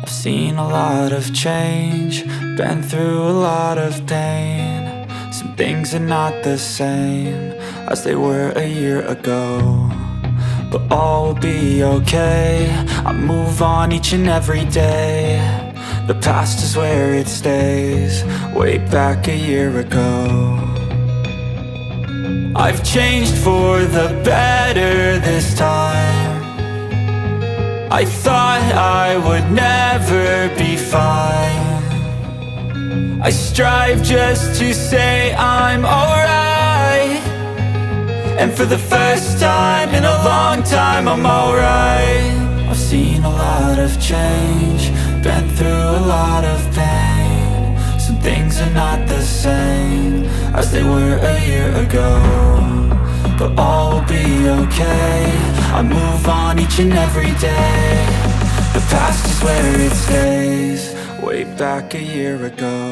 I've seen a lot of change, been through a lot of pain. Some things are not the same as they were a year ago, but all will be okay. I move on each and every day. The past is where it stays, way back a year ago. I've changed for the better this time. I thought I would never be fine. I strive just to say I'm alright, and for the first time in a long time I'm alright. I've seen a lot of change, been through a lot of pain. Some things are not the same as they were a year ago, but all will be okay. I move on each and every day. The past is where it stays, way back a year ago.